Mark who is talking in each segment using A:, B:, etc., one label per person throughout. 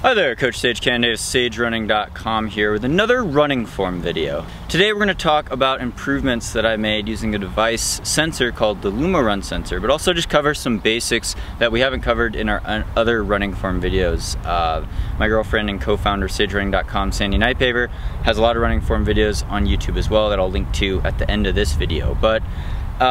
A: Hi there, Coach Sage Candace, sagerunning.com here with another running form video. Today we're going to talk about improvements that I made using a device sensor called the LUMO Run sensor, but also just cover some basics that we haven't covered in our other running form videos. My girlfriend and co-founder sagerunning.com, Sandy Nightpaver, has a lot of running form videos on YouTube as well that I'll link to at the end of this video. But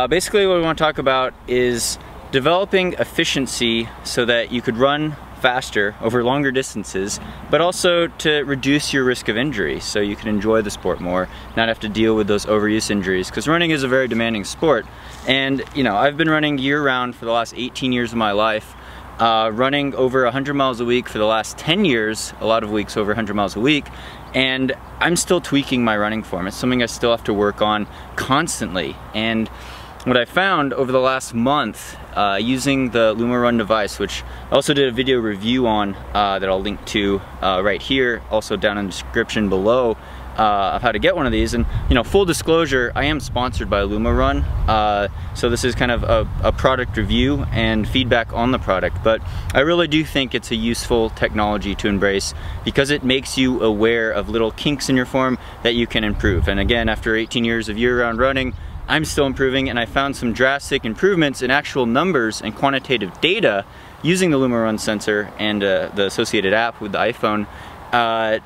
A: basically what we want to talk about is developing efficiency so that you could run faster over longer distances, but also to reduce your risk of injury so you can enjoy the sport more, not have to deal with those overuse injuries, because running is a very demanding sport. And you know, I've been running year-round for the last 18 years of my life, running over 100 miles a week for the last 10 years, a lot of weeks over 100 miles a week, and I'm still tweaking my running form. It's something I still have to work on constantly. And what I found over the last month using the LUMO Run device, which I also did a video review on that I'll link to right here, also down in the description below, of how to get one of these. And you know, full disclosure, I am sponsored by LUMO Run, so this is kind of a product review and feedback on the product, but I really do think it's a useful technology to embrace because it makes you aware of little kinks in your form that you can improve. And again, after 18 years of year-round running, I'm still improving, and I found some drastic improvements in actual numbers and quantitative data using the LUMO Run sensor and the associated app with the iPhone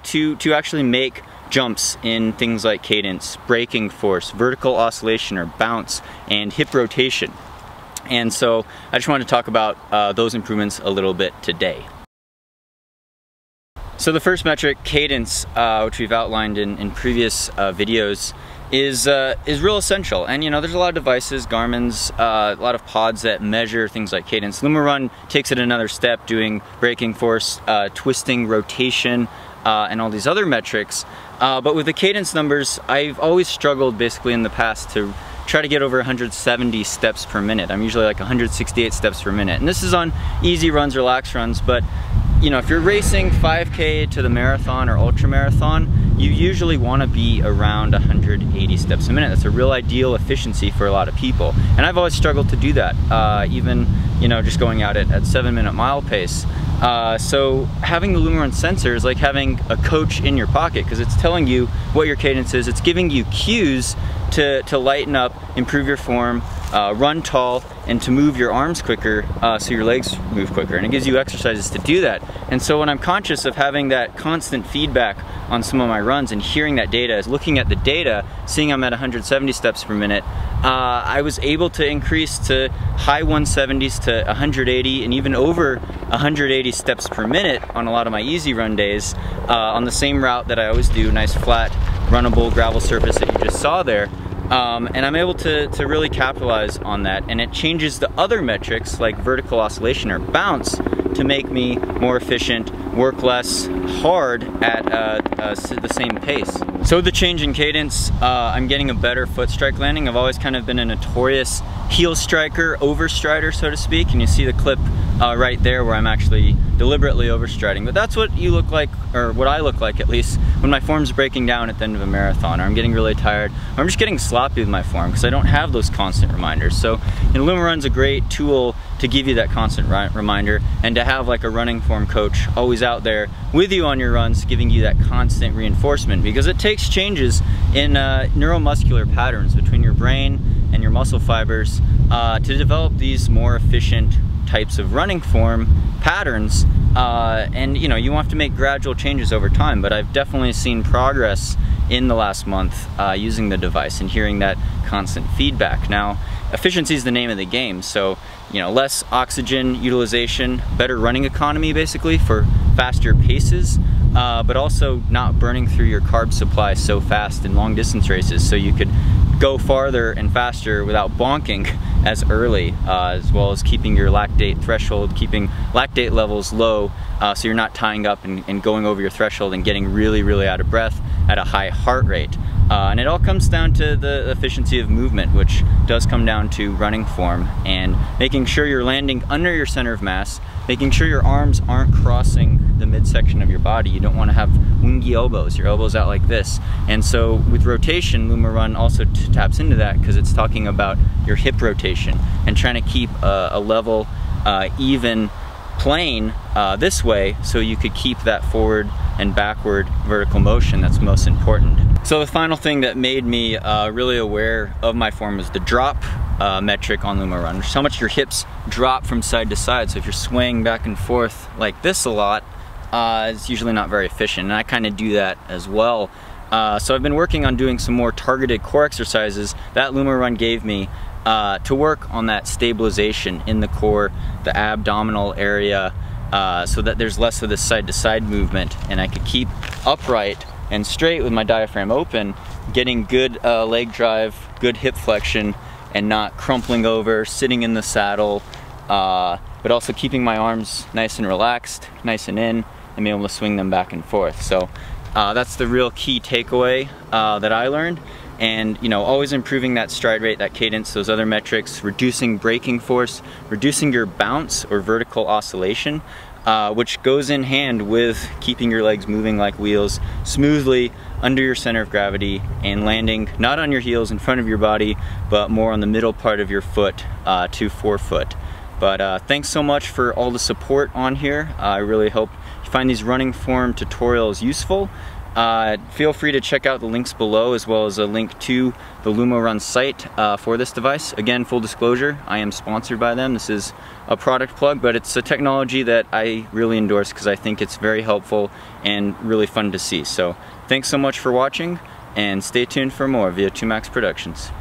A: to actually make jumps in things like cadence, braking force, vertical oscillation or bounce, and hip rotation. And so I just wanted to talk about those improvements a little bit today. So the first metric, cadence, which we've outlined in previous videos, is real essential. And you know, there's a lot of devices, Garmin's, a lot of pods that measure things like cadence. LUMO Run takes it another step, doing braking force, twisting, rotation, and all these other metrics. But with the cadence numbers, I've always struggled basically in the past to try to get over 170 steps per minute. I'm usually like 168 steps per minute. And this is on easy runs, relaxed runs, but you know, if you're racing 5K to the marathon or ultra marathon, you usually want to be around 180 steps a minute. That's a real ideal efficiency for a lot of people. And I've always struggled to do that, even, you know, just going out at 7-minute mile pace. So having the LUMO Run sensor is like having a coach in your pocket, because it's telling you what your cadence is. It's giving you cues to lighten up, improve your form, run tall, and to move your arms quicker so your legs move quicker. And it gives you exercises to do that. And so when I'm conscious of having that constant feedback on some of my runs and hearing that data, is looking at the data, seeing I'm at 170 steps per minute, I was able to increase to high 170s to 180 and even over 180 steps per minute on a lot of my easy run days on the same route that I always do, nice flat runnable gravel surface that you just saw there. And I'm able to really capitalize on that, and it changes the other metrics like vertical oscillation or bounce to make me more efficient, work less hard at the same pace. So with the change in cadence, I'm getting a better foot strike landing. I've always kind of been a notorious heel striker, overstrider, so to speak, and you see the clip right there where I'm actually deliberately overstriding. But that's what you look like, or what I look like at least, when my form's breaking down at the end of a marathon, or I'm getting really tired, or I'm just getting sloppy with my form because I don't have those constant reminders. So LUMO Run's a great tool to give you that constant reminder, and to have like a running form coach always out there with you on your runs, giving you that constant reinforcement, because it takes changes in neuromuscular patterns between your brain and your muscle fibers to develop these more efficient types of running form patterns, and you know, you have to make gradual changes over time, but I've definitely seen progress in the last month using the device and hearing that constant feedback. Now, efficiency is the name of the game, so you know, less oxygen utilization, better running economy basically for faster paces, but also not burning through your carb supply so fast in long distance races, so you could go farther and faster without bonking as early, as well as keeping your lactate threshold, keeping lactate levels low, so you're not tying up and going over your threshold and getting really out of breath at a high heart rate. And it all comes down to the efficiency of movement, which does come down to running form and making sure you're landing under your center of mass, making sure your arms aren't crossing the midsection of your body. You don't want to have wingy elbows, your elbows out like this. And so with rotation, LUMO Run also taps into that because it's talking about your hip rotation and trying to keep a level, even plane this way, so you could keep that forward and backward vertical motion that's most important. So the final thing that made me really aware of my form was the drop metric on LUMO Run, which is how much your hips drop from side to side. So if you're swaying back and forth like this a lot, it's usually not very efficient, and I kind of do that as well. So I've been working on doing some more targeted core exercises that LUMO Run gave me to work on that stabilization in the core, the abdominal area, so that there's less of this side-to-side movement, and I could keep upright and straight with my diaphragm open, getting good leg drive, good hip flexion, and not crumpling over, sitting in the saddle, but also keeping my arms nice and relaxed, nice and in, and being able to swing them back and forth. So that's the real key takeaway that I learned. And you know, always improving that stride rate, that cadence, those other metrics, reducing braking force, reducing your bounce or vertical oscillation, which goes in hand with keeping your legs moving like wheels smoothly under your center of gravity and landing not on your heels in front of your body, but more on the middle part of your foot to forefoot. But thanks so much for all the support on here. I really hope you find these running form tutorials useful. Feel free to check out the links below, as well as a link to the LUMO Run site for this device. Again, full disclosure, I am sponsored by them. This is a product plug, but it's a technology that I really endorse because I think it's very helpful and really fun to see. So thanks so much for watching, and stay tuned for more via 2Max Productions.